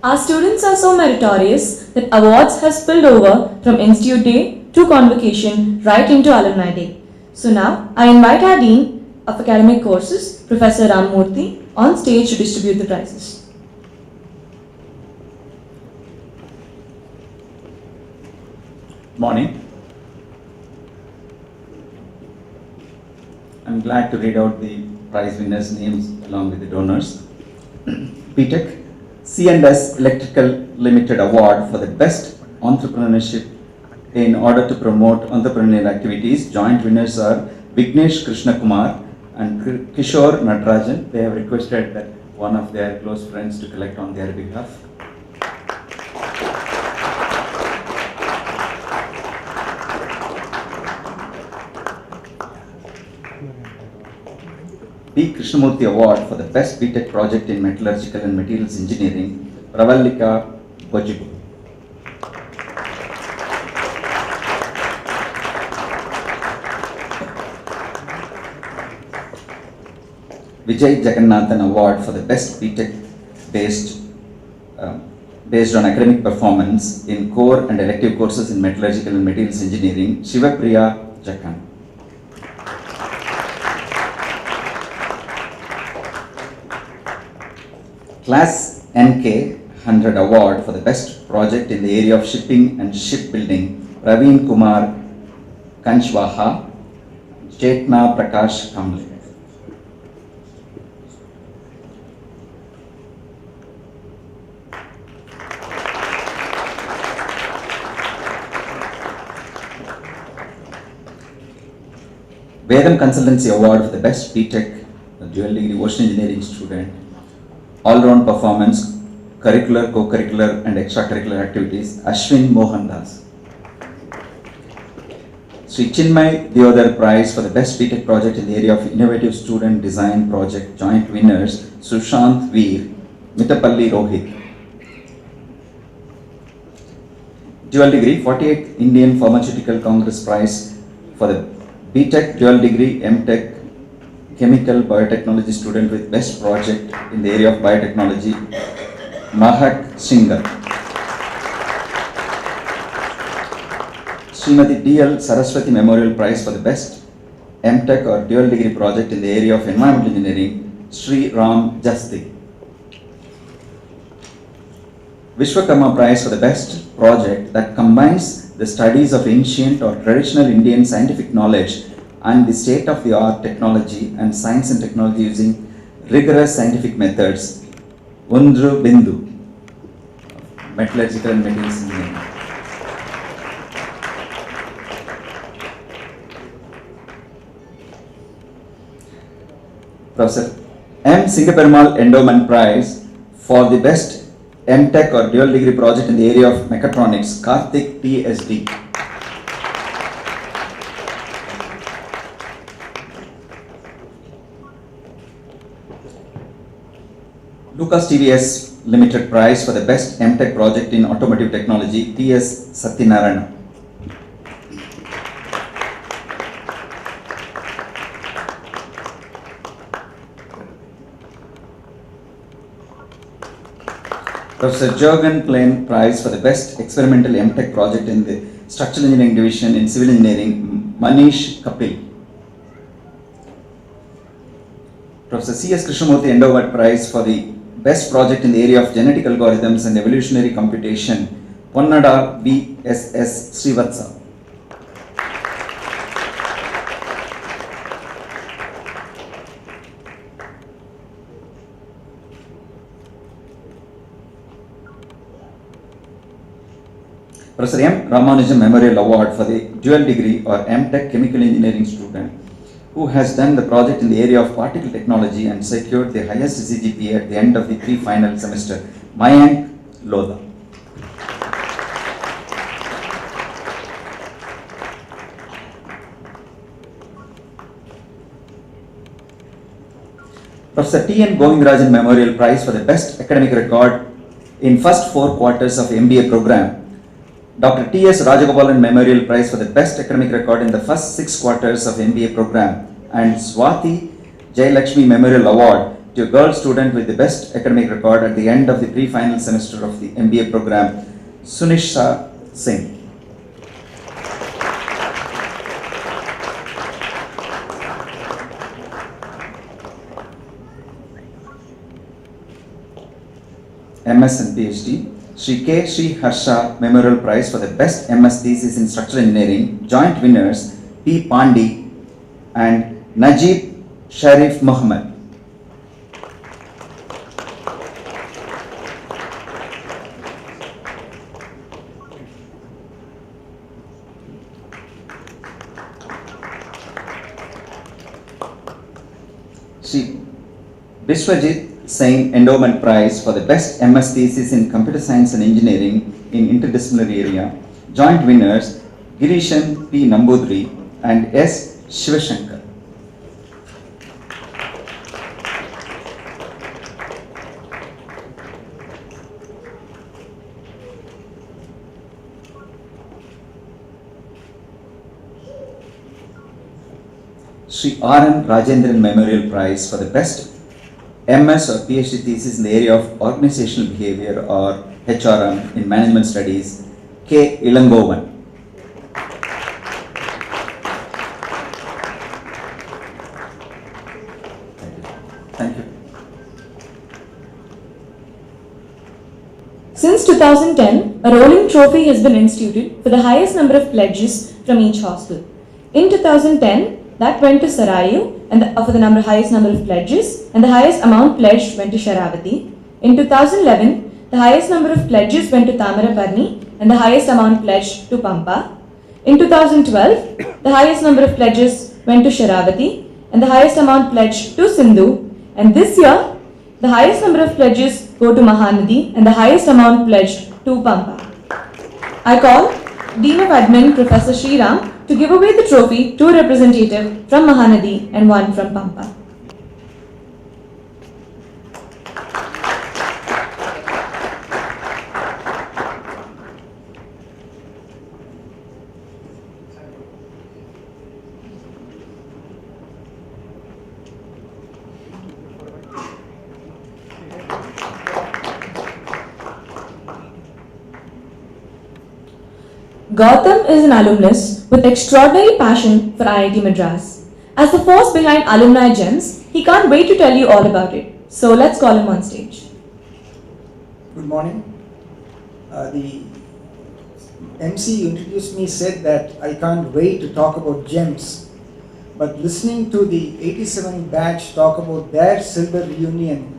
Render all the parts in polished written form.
Our students are so meritorious that awards have spilled over from Institute Day to Convocation right into Alumni Day. So now I invite our Dean of Academic Courses, Professor Ramamurthy, on stage to distribute the prizes. Morning. I'm glad to read out the prize winners' names along with the donors. BTech C&S Electrical Limited Award for the Best Entrepreneurship in order to promote entrepreneurial activities. Joint winners are Vignesh Krishna Kumar and Kishore Natarajan. They have requested that one of their close friends to collect on their behalf. B. Krishnamurthy Award for the Best BTech Project in Metallurgical and Materials Engineering, Pravallika Bojibu. Vijay Jagannathan Award for the Best BTech based on academic performance in core and elective courses in Metallurgical and Materials Engineering, Shivapriya Jakan. Class NK 100 Award for the Best Project in the area of Shipping and Shipbuilding, Praveen Kumar Kanchwaha, Chetna Prakash Kamble. Vedam Consultancy Award for the Best BTech Dual Degree Ocean Engineering Student, All-Round Performance, Curricular, Co-Curricular and Extracurricular Activities, Ashwin Mohandas. Sri Chinmay Deodar Prize for the Best BTech Project in the area of Innovative Student Design Project. Joint winners, Sushant Veer, Mitapalli Rohit. Dual Degree, 48th Indian Pharmaceutical Congress Prize for the BTech Dual Degree MTech Chemical Biotechnology student with Best Project in the area of Biotechnology, Mahak Singhal. Srimati D.L. Saraswati Memorial Prize for the Best MTech or Dual Degree Project in the area of Environmental Engineering, Sri Ram Jasti. Vishwakarma Prize for the Best Project that combines the studies of ancient or traditional Indian scientific knowledge and the state-of-the-art technology and science and technology using rigorous scientific methods, Undru Bindu, Metallurgical and Materials Engineering. Professor M. Singaperumal Endowment Prize for the Best MTech or Dual Degree Project in the area of Mechatronics, Karthik TSD. Lucas TVS Limited Prize for the Best MTech Project in Automotive Technology, T.S. Satyanarayana. Professor Jürgen Klein Prize for the Best Experimental MTech Project in the Structural Engineering Division in Civil Engineering, Manish Kapil. Professor C.S. Krishnamurthy Endowment Prize for the Best Project in the area of Genetic Algorithms and Evolutionary Computation, Ponnada V.S.S. Srivatsa. Professor M. Ramanujan Memorial Award for the Dual Degree or MTech Chemical Engineering student who has done the project in the area of particle technology and secured the highest CGPA at the end of the pre-final semester, Mayank Lodha. Professor T. N. Govindarajan Memorial Prize for the Best Academic Record in first 4 quarters of MBA program. Dr. T.S. Rajagopalan Memorial Prize for the Best Academic Record in the first 6 quarters of MBA program, and Swati Jayalakshmi Memorial Award to a girl student with the best academic record at the end of the pre-final semester of the MBA program, Sunisha Singh. MS and PhD, Sri K. Sri Harsha Memorial Prize for the Best MS Thesis in Structural Engineering, joint winners P. Pandi and Najib Sharif Muhammad. Sri Biswajit Singh Endowment Prize for the Best MS Thesis in Computer Science and Engineering in Interdisciplinary Area. Joint winners Girishan P. Nambudri and S. Shivashankar. Sri R. N. Rajendran Memorial Prize for the Best MS or PhD thesis in the area of organizational behavior or HRM in management studies, K. Ilangovan. Thank you. Since 2010, a rolling trophy has been instituted for the highest number of pledges from each hostel. In 2010, that went to Sarayu and for the highest number of pledges, and the highest amount pledged went to Sharavati. In 2011, the highest number of pledges went to Tamaraparni and the highest amount pledged to Pampa. In 2012, the highest number of pledges went to Sharavati and the highest amount pledged to Sindhu. And this year, the highest number of pledges go to Mahanadi and the highest amount pledged to Pampa. I call Dean of Admin Professor Sriram to give away the trophy to a representative from Mahanadi and one from Pampa. Gautam is an alumnus with extraordinary passion for IIT Madras. As the force behind Alumni Gems, he can't wait to tell you all about it. So let's call him on stage. Good morning. The MC who introduced me said that I can't wait to talk about gems. But listening to the 87 batch talk about their silver reunion,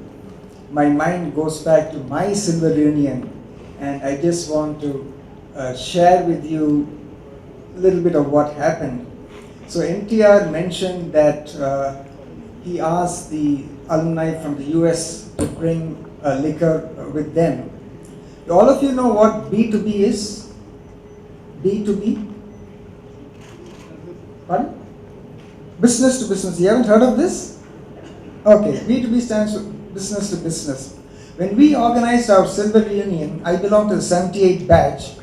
my mind goes back to my silver reunion, and I just want to share with you a little bit of what happened. So NTR mentioned that he asked the alumni from the US to bring liquor with them. All of you know what B2B is? B2B? Pardon? Business to business. You haven't heard of this? Okay, B2B stands for business to business. When we organized our silver reunion, I belong to the 78 batch.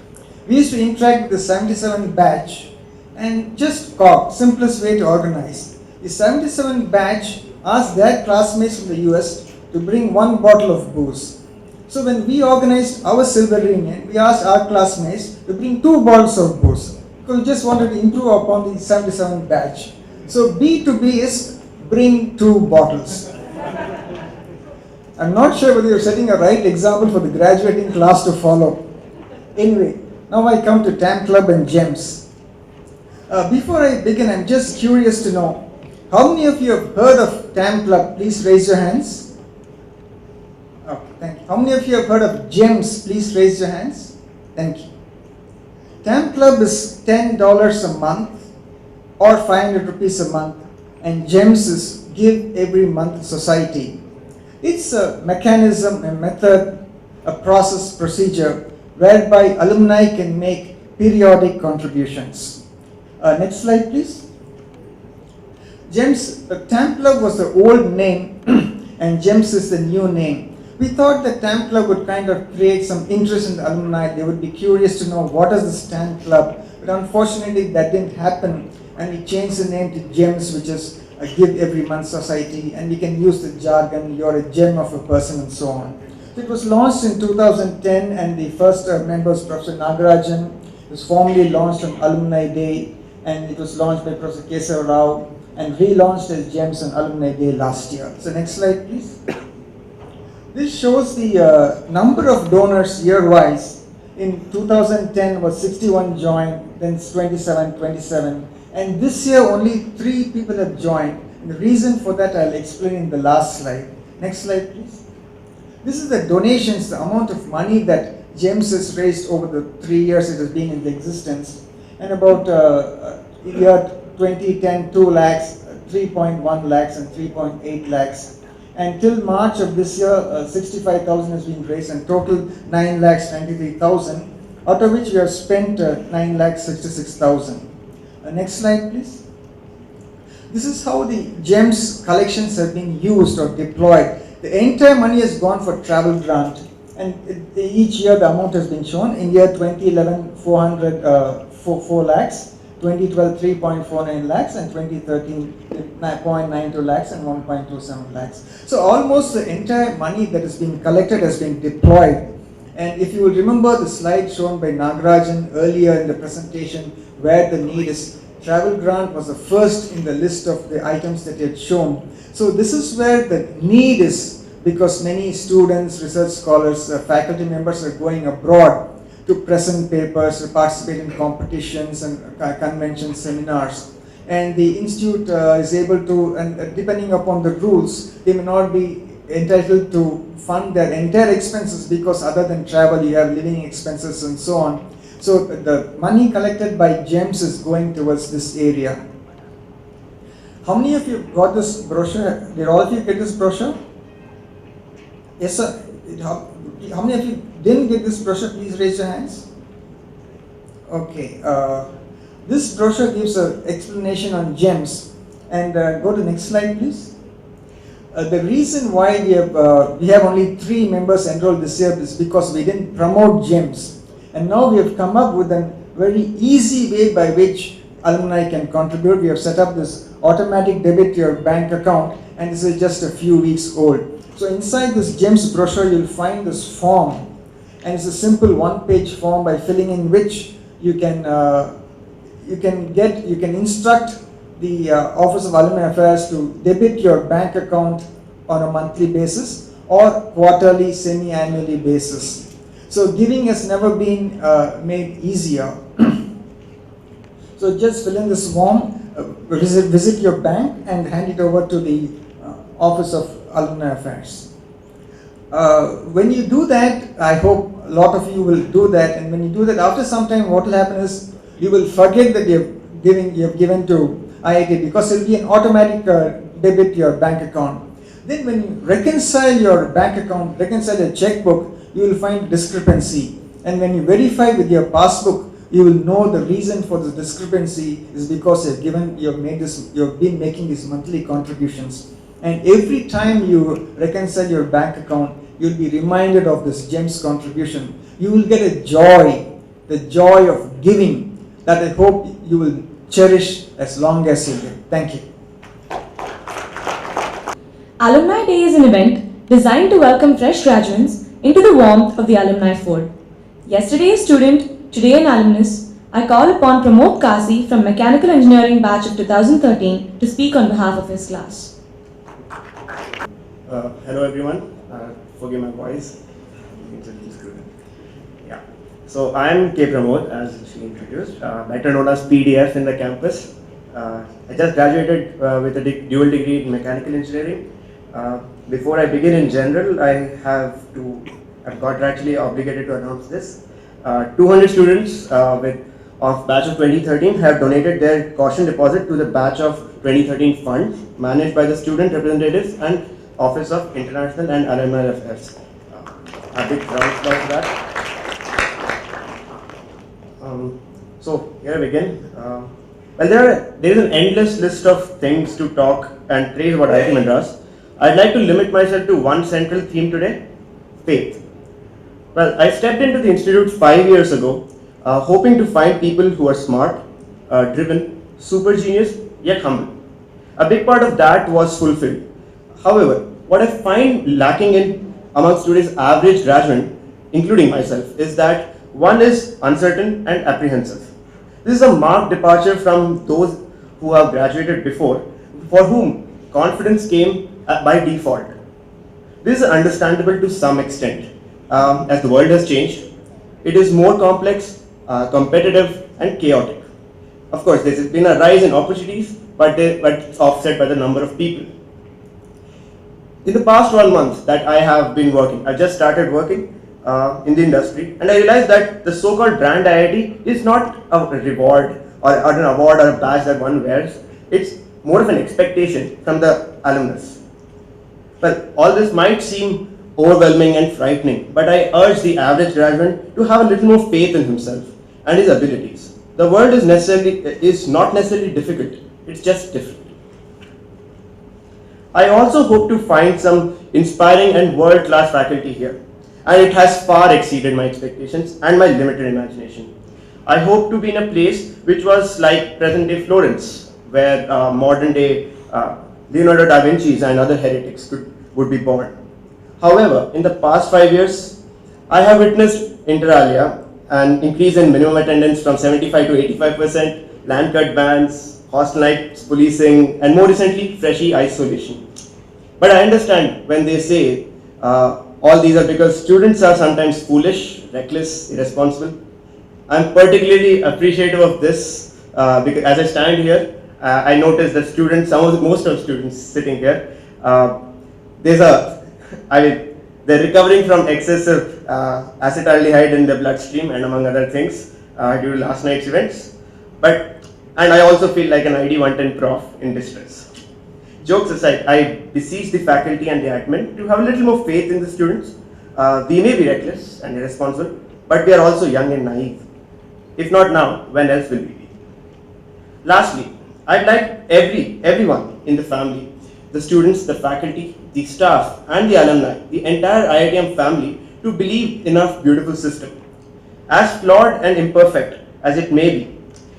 We used to interact with the 77 batch and just talk, simplest way to organize. The 77 batch asked their classmates from the US to bring one bottle of booze. So when we organized our silver reunion, we asked our classmates to bring 2 bottles of booze because we just wanted to improve upon the 77 batch. So B2B is bring 2 bottles. I'm not sure whether you're setting a right example for the graduating class to follow. Anyway, now I come to TAM Club and GEMS. Before I begin, I'm just curious to know, how many of you have heard of TAM Club? Please raise your hands. Okay, thank you. How many of you have heard of GEMS? Please raise your hands. Thank you. TAM Club is $10 a month or 500 rupees a month, and GEMS is Give Every Month Society. It's a mechanism, a method, a process, procedure whereby alumni can make periodic contributions. Next slide, please. GEMS, TAM Club was the old name and GEMS is the new name. We thought that TAM Club would kind of create some interest in the alumni. They would be curious to know what is this TAM Club. But unfortunately, that didn't happen, and we changed the name to GEMS, which is Give Every Month Society, and we can use the jargon, you're a gem of a person, and so on. So it was launched in 2010, and the first member was Professor Nagarajan. It was formally launched on Alumni Day, and it was launched by Professor Kesava Rao and relaunched as GEMS on Alumni Day last year. So next slide, please. This shows the number of donors year-wise. In 2010 was 61 joined, then it's 27, and this year only 3 people have joined. And the reason for that I'll explain in the last slide. Next slide, please. This is the donations, the amount of money that GEMS has raised over the 3 years it has been in existence. And about year 2010, 2 lakhs, 3.1 lakhs, and 3.8 lakhs. And till March of this year, 65,000 has been raised, and total 9 lakhs 93,000, out of which we have spent 9 lakhs 66,000. Next slide, please. This is how the GEMS collections have been used or deployed. The entire money has gone for travel grant, and each year the amount has been shown. In year 2011, 4 lakhs. 2012, 3.49 lakhs, and 2013, 9.92 lakhs and 1.27 lakhs. So almost the entire money that has been collected has been deployed. And if you will remember the slide shown by Nagarajan earlier in the presentation where the need is, travel grant was the first in the list of the items that he had shown. So this is where the need is, because many students, research scholars, faculty members are going abroad to present papers, to participate in competitions and conventions, seminars. And the institute is able to, and depending upon the rules, they may not be entitled to fund their entire expenses, because other than travel, you have living expenses and so on. So the money collected by GEMS is going towards this area. How many of you got this brochure? Did all of you get this brochure? Yes, sir. How many of you didn't get this brochure? Please raise your hands. Okay. This brochure gives an explanation on GEMS. And go to the next slide, please. The reason why we have only 3 members enrolled this year is because we didn't promote GEMS. And now we have come up with a very easy way by which alumni can contribute. We have set up this automatic debit to your bank account, and this is just a few weeks old. So inside this GEMS brochure, you'll find this form, and it's a simple 1-page form by filling in which you can instruct the Office of Alumni Affairs to debit your bank account on a monthly basis or quarterly, semi-annually basis. So giving has never been made easier. So just fill in this form, visit your bank and hand it over to the Office of Alumni Affairs. When you do that, I hope a lot of you will do that, and when you do that, after some time what will happen is you will forget that you have given to IIT, because it will be an automatic debit to your bank account. Then when you reconcile your bank account, reconcile your checkbook, you will find discrepancy, and when you verify with your passbook, you will know the reason for the discrepancy is because you have been making these monthly contributions. And every time you reconcile your bank account, you'll be reminded of this GEMS contribution. You will get a joy, the joy of giving, that I hope you will cherish as long as you live. Thank you. Alumni Day is an event designed to welcome fresh graduates into the warmth of the alumni fold. Yesterday a student, today an alumnus, I call upon Pramod Kasi from Mechanical Engineering batch of 2013 to speak on behalf of his class. Hello everyone, forgive my voice. Yeah. So I am K. Pramod, as she introduced, better known as PDF in the campus. I just graduated with a dual degree in mechanical engineering. Before I begin in general, I'm contractually obligated to announce this. 200 students of batch of 2013 have donated their caution deposit to the batch of 2013 fund managed by the student representatives and Office of International and Alumni Affairs. A big round of applause for that. So here we begin. Well, there is an endless list of things to talk and praise about Iitmadras. I'd like to limit myself to one central theme today: faith. Well, I stepped into the institute 5 years ago, hoping to find people who are smart, driven, super genius, yet humble. A big part of that was fulfilled. However, what I find lacking in amongst today's average graduate, including myself, is that one is uncertain and apprehensive. This is a marked departure from those who have graduated before, for whom confidence came by default. This is understandable to some extent, as the world has changed. It is more complex, competitive, and chaotic. Of course, there has been a rise in opportunities, but it's offset by the number of people. In the past 1 month that I have been working, I just started working in the industry, and I realized that the so-called brand IIT is not a reward or an award or a badge that one wears. It's more of an expectation from the alumnus. Well, all this might seem overwhelming and frightening, but I urge the average graduate to have a little more faith in himself and his abilities. The world is not necessarily difficult, it's just different. I also hope to find some inspiring and world-class faculty here, and it has far exceeded my expectations and my limited imagination. I hope to be in a place which was like present-day Florence, where modern-day Leonardo da Vinci's and other heretics would be born. However, in the past 5 years, I have witnessed inter alia an increase in minimum attendance from 75 to 85%, land cut bans, hostel nights policing, and more recently, freshie isolation. But I understand when they say all these are because students are sometimes foolish, reckless, irresponsible. I'm particularly appreciative of this because as I stand here, I notice that most of the students sitting here, they're recovering from excessive acetaldehyde in the bloodstream and among other things due to last night's events. And I also feel like an ID 110 prof in distress. Jokes aside, I beseech the faculty and the admin to have a little more faith in the students. We may be reckless and irresponsible, but we are also young and naive. If not now, when else will we be? Lastly, I'd like everyone in the family, the students, the faculty, the staff, and the alumni, the entire IITM family, to believe in our beautiful system. As flawed and imperfect as it may be,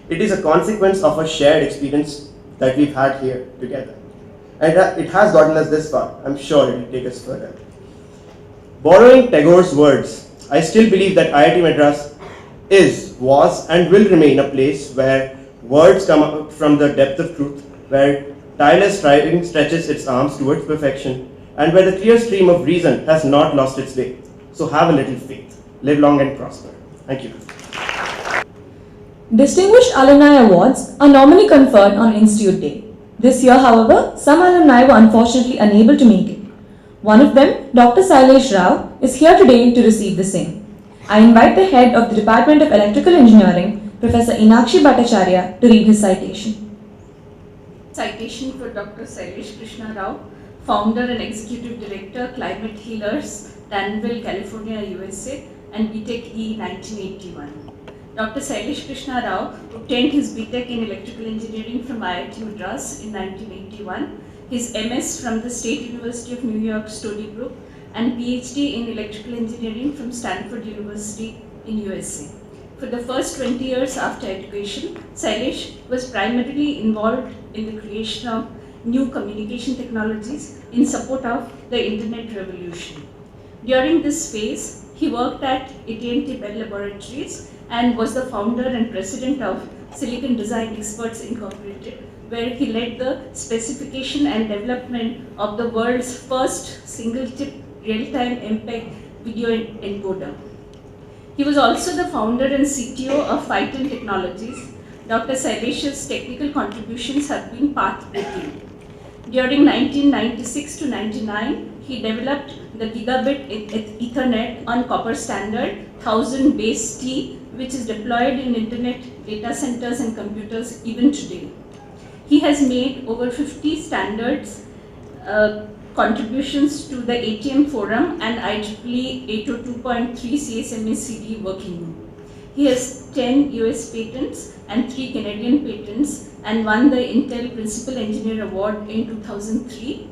it is a consequence of a shared experience that we've had here together. And it has gotten us this far. I'm sure it will take us further. Borrowing Tagore's words, I still believe that Iitmadras was, and will remain a place where words come out from the depth of truth, where tireless striving stretches its arms towards perfection, and where the clear stream of reason has not lost its way. So have a little faith. Live long and prosper. Thank you. Distinguished Alumni Awards are normally conferred on Institute Day. This year, however, some alumni were unfortunately unable to make it. One of them, Dr. Sailesh Rao, is here today to receive the same. I invite the head of the Department of Electrical Engineering, Professor Inakshi Bhattacharya, to read his citation. Citation for Dr. Sailesh Krishna Rao, Founder and Executive Director, Climate Healers, Danville, California, USA, and BTech E 1981. Dr. Sailesh Krishna Rao obtained his BTech in Electrical Engineering from IIT Madras in 1981, his MS from the State University of New York Stony Brook, and PhD in Electrical Engineering from Stanford University in USA. For the first 20 years after education, Sailesh was primarily involved in the creation of new communication technologies in support of the Internet revolution. During this phase, he worked at AT&T Bell Laboratories and was the founder and president of Silicon Design Experts Incorporated, where he led the specification and development of the world's first single-chip real-time MPEG video encoder. He was also the founder and CTO of Phyton Technologies. Dr. Sailesh's technical contributions have been path-breaking. During 1996 to 99, he developed the gigabit Ethernet on copper standard 1000 base T, which is deployed in internet data centers and computers even today. He has made over 50 standards contributions to the ATM forum and IEEE 802.3 CSMA CD working group. He has 10 US patents and 3 Canadian patents and won the Intel Principal Engineer Award in 2003.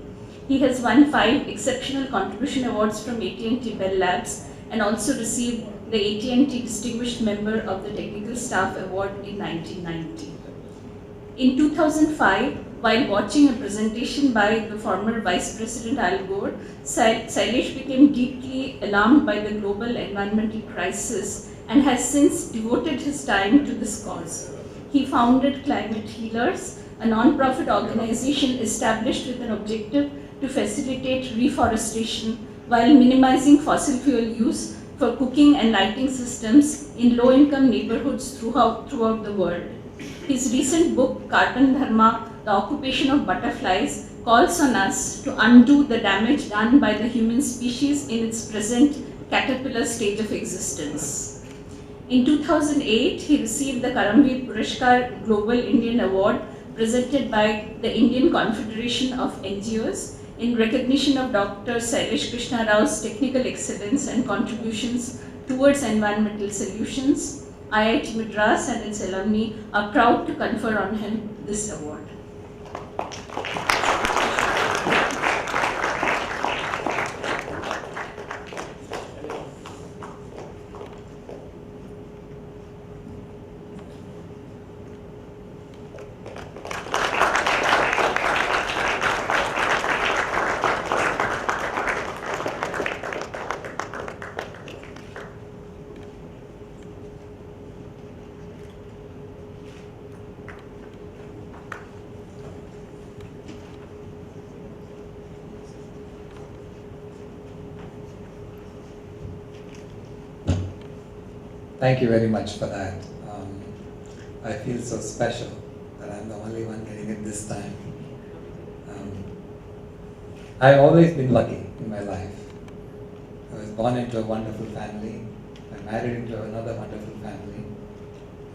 He has won 5 Exceptional Contribution Awards from AT&T Bell Labs and also received the AT&T Distinguished Member of the Technical Staff Award in 1990. In 2005, while watching a presentation by the former Vice President Al Gore, Sailesh became deeply alarmed by the global environmental crisis and has since devoted his time to this cause. He founded Climate Healers, a non-profit organization established with an objective to facilitate reforestation while minimizing fossil fuel use for cooking and lighting systems in low-income neighborhoods throughout the world. His recent book, Carbon Dharma, The Occupation of Butterflies, calls on us to undo the damage done by the human species in its present caterpillar stage of existence. In 2008, he received the Karamveer Purashkar Global Indian Award presented by the Indian Confederation of NGOs in recognition of Dr. Sailesh Krishna Rao's technical excellence and contributions towards environmental solutions. IIT Madras and its alumni are proud to confer on him this award. Thank you very much for that. I feel so special that I'm the only one getting it this time. I've always been lucky in my life. I was born into a wonderful family, I married into another wonderful family,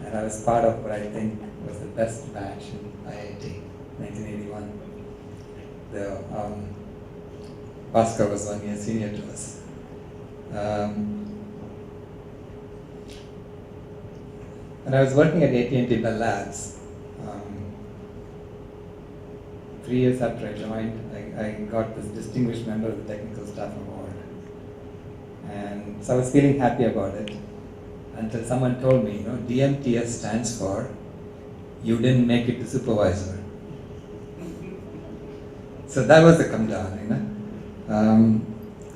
and I was part of what I think was the best batch in IIT, 1981. Bhaskar was 1 year senior to us. When I was working at AT&T Bell Labs, 3 years after I joined, I got this Distinguished Member of the Technical Staff Award. And so I was feeling happy about it until someone told me, DMTS stands for You Didn't Make It to Supervisor. So that was the come down,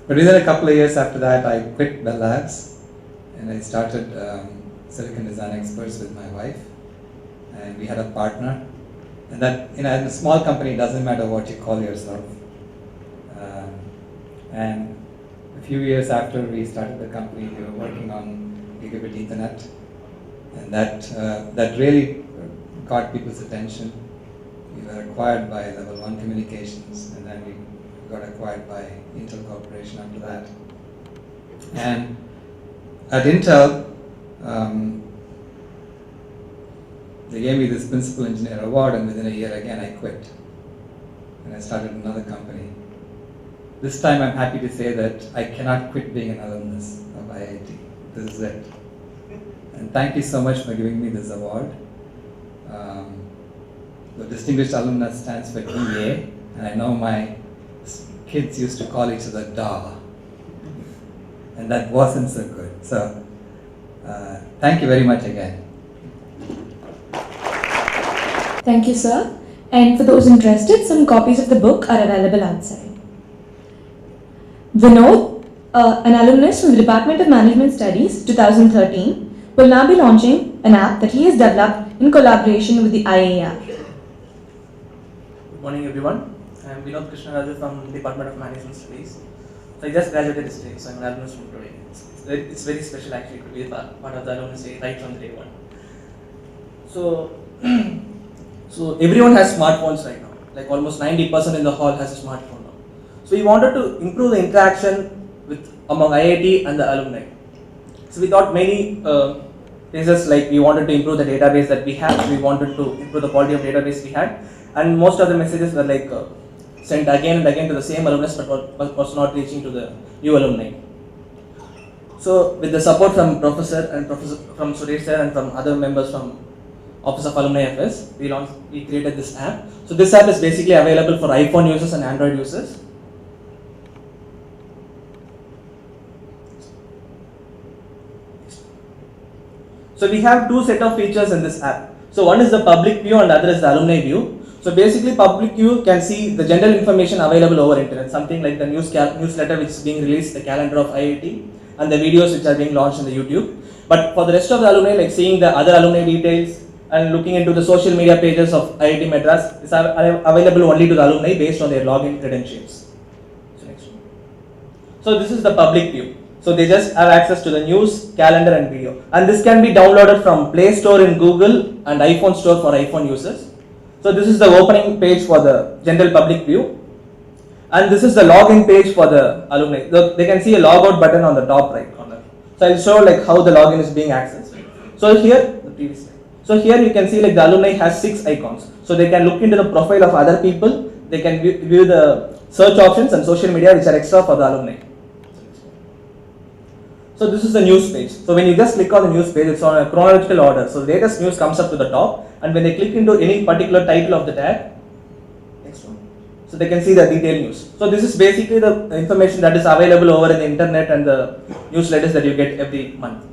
But within a couple of years after that, I quit Bell Labs and I started Silicon Design Experts with my wife, and we had a partner. And that, in a small company, it doesn't matter what you call yourself. And a few years after we started the company, we were working on Gigabit Ethernet, and that really caught people's attention. We were acquired by Level 1 Communications, and then we got acquired by Intel Corporation after that. And at Intel, they gave me this Principal Engineer Award, and within a year again I quit. And I started another company. This time I'm happy to say that I cannot quit being an alumnus of IIT. This is it. And thank you so much for giving me this award. The Distinguished Alumnus stands for DA, and I know my kids used to call each other DA. And that wasn't so good. So, thank you very much again. Thank you, sir. And for those interested, some copies of the book are available outside. Vinod, an alumnus from the Department of Management Studies 2013, will now be launching an app that he has developed in collaboration with the IAR. Good morning, everyone. I am Vinod Krishnaraju from Department of Management Studies. So I just graduated this day, so I'm an alumnus from today. It's very special actually to be a part of the alumnus day right from day one. So everyone has smartphones right now. Like almost 90% in the hall has a smartphone now. So we wanted to improve the interaction among IIT and the alumni. So we thought many places, like we wanted to improve the database that we have. We wanted to improve the quality of database we had, and most of the messages were like sent again and again to the same alumnus, but was not reaching to the new alumni. So with the support from Professor from Suresh sir and from other members from Office of Alumni Affairs, we created this app. So this app is basically available for iPhone users and Android users. So we have two set of features in this app. So one is the public view and the other is the alumni view. So basically public view can see the general information available over internet, something like the newsletter which is being released, the calendar of IIT, and the videos which are being launched on the YouTube. But for the rest of the alumni, like seeing the other alumni details and looking into the social media pages of IIT Madras is available only to the alumni based on their login credentials. So next one. So this is the public view. So they just have access to the news, calendar and video. And this can be downloaded from Play Store in Google and iPhone Store for iPhone users. So this is the opening page for the general public view. And this is the login page for the alumni. They can see a logout button on the top right corner. So I'll show like how the login is being accessed. So here, the previous slide. So here you can see like the alumni has 6 icons. So they can look into the profile of other people. They can view the search options and social media which are extra for the alumni. So this is the news page. So when you just click on the news page, it's on a chronological order. So the latest news comes up to the top, and when they click into any particular title of the tag, next one, so they can see the detailed news. So this is basically the information that is available over in the internet and the newsletters that you get every month.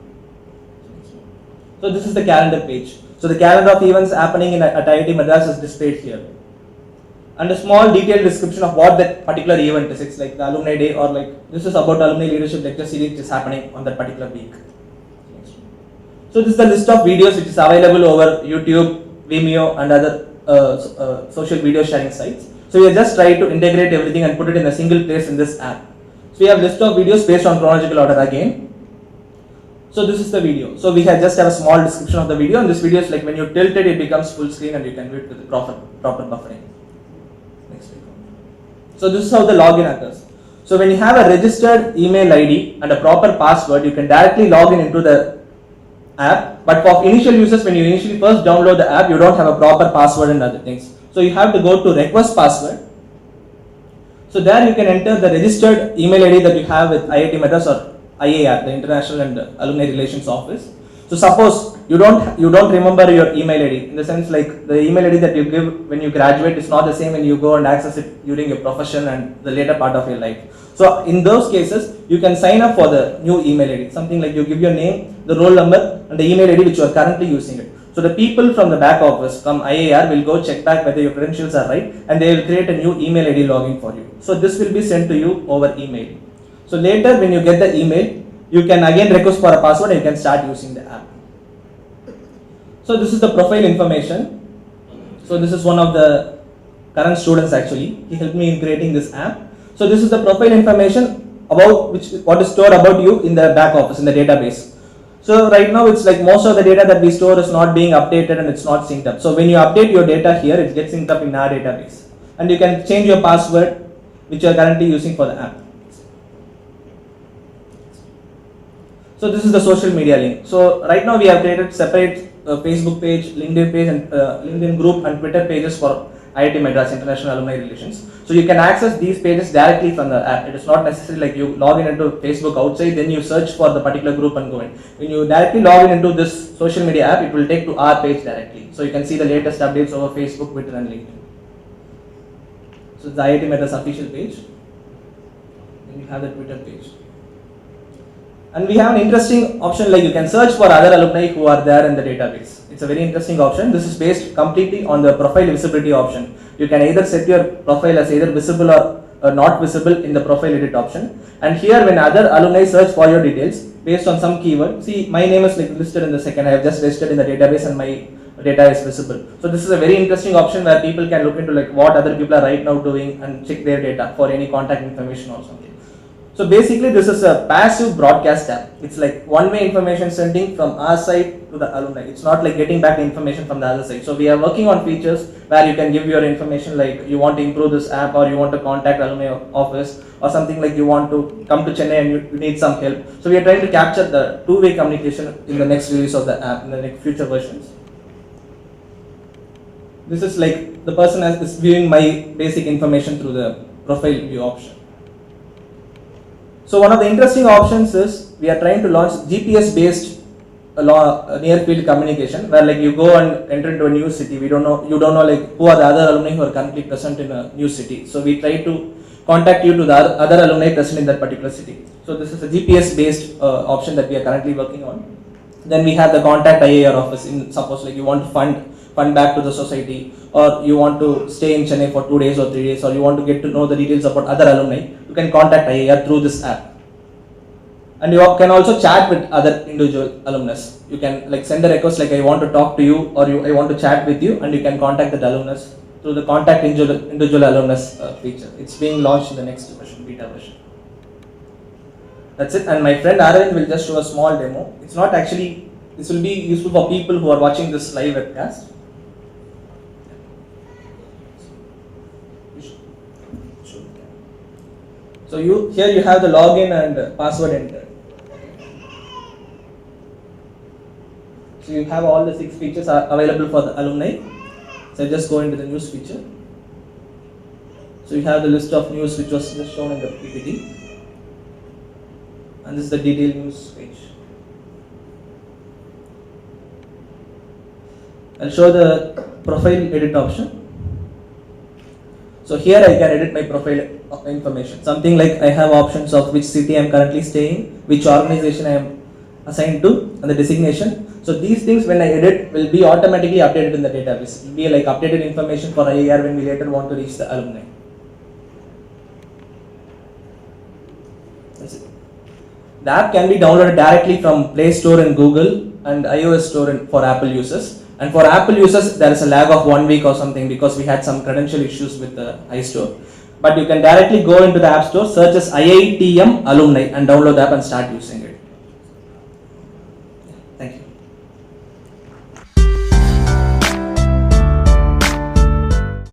So this is the calendar page. So the calendar of events happening at IIT Madras is displayed here. And a small detailed description of what that particular event is. It's like the alumni day, or like this is about alumni leadership lecture series which is happening on that particular week. So this is the list of videos which is available over YouTube, Vimeo and other social video sharing sites. So we are just trying to integrate everything and put it in a single place in this app. So we have list of videos based on chronological order again. So this is the video. So we just have a small description of the video, and this video is like when you tilt it, it becomes full screen and you can view it with the proper buffering. So this is how the login occurs. So when you have a registered email ID and a proper password, you can directly log in into the app. But for initial users, when you initially first download the app, you don't have a proper password and other things. So you have to go to request password. So there you can enter the registered email ID that you have with IIT Madras or IAR, the International and Alumni Relations Office. So suppose you don't remember your email ID, in the sense like the email ID that you give when you graduate is not the same when you go and access it during your profession and the later part of your life. So in those cases, you can sign up for the new email ID, something like you give your name, the roll number and the email ID which you are currently using it. So the people from the back office, from IAR, will go check back whether your credentials are right, and they will create a new email ID login for you. So this will be sent to you over email. So later when you get the email, you can again request for a password and you can start using the app. So this is the profile information. So this is one of the current students actually. He helped me in creating this app. So this is the profile information about what is stored about you in the back office, in the database. So right now it's like most of the data that we store is not being updated and it's not synced up. So when you update your data here, it gets synced up in our database. And you can change your password which you are currently using for the app. So this is the social media link. So right now we have created separate Facebook page, LinkedIn page and LinkedIn group and Twitter pages for IIT Madras International Alumni Relations. So you can access these pages directly from the app. It is not necessary like you log in into Facebook outside, then you search for the particular group and go in. When you directly log in into this social media app, it will take to our page directly. So you can see the latest updates over Facebook, Twitter and LinkedIn. So it's the IIT Madras official page. Then you have the Twitter page. And we have an interesting option like you can search for other alumni who are there in the database. It's a very interesting option. This is based completely on the profile visibility option. You can either set your profile as either visible or not visible in the profile edit option. And here when other alumni search for your details based on some keyword, see my name is like listed in the second, I have just registered in the database and my data is visible. So this is a very interesting option where people can look into like what other people are right now doing and check their data for any contact information or something. So basically this is a passive broadcast app. It's like one-way information sending from our side to the alumni. It's not like getting back information from the other side. So we are working on features where you can give your information like you want to improve this app or you want to contact alumni office or something like you want to come to Chennai and you need some help. So we are trying to capture the two-way communication in the next release of the app in the next future versions. This is like the person is viewing my basic information through the profile view option. So one of the interesting options is we are trying to launch GPS based near field communication where like you go and enter into a new city. You don't know like who are the other alumni who are currently present in a new city. So we try to contact you to the other alumni present in that particular city. So this is a GPS based option that we are currently working on. Then we have the contact IAR office. In suppose like you want to fund fund back to the society, or you want to stay in Chennai for 2 days or 3 days, or you want to get to know the details about other alumni, you can contact IIR through this app. And you can also chat with other individual alumnus. You can like send a request like I want to talk to you, or I want to chat with you, and you can contact the alumnus through the contact individual alumnus feature. It's being launched in the next version, beta version. That's it. And my friend Aravind will just show a small demo. It's not actually, this will be useful for people who are watching this live webcast. So here you have the login and password entered. So you have all the 6 features are available for the alumni. So just go into the news feature. So you have the list of news which was just shown in the PPT. And this is the detailed news page. I'll show the profile edit option. So here I can edit my profile information. Something like I have options of which city I am currently staying, which organization I am assigned to, and the designation. So these things when I edit will be automatically updated in the database. It will be like updated information for IIR when we later want to reach the alumni. That's it. The app can be downloaded directly from Play Store in Google and iOS Store for Apple users. And for Apple users, there is a lag of 1 week or something because we had some credential issues with the iStore. But you can directly go into the App Store, search as IITM Alumni and download the app and start using it.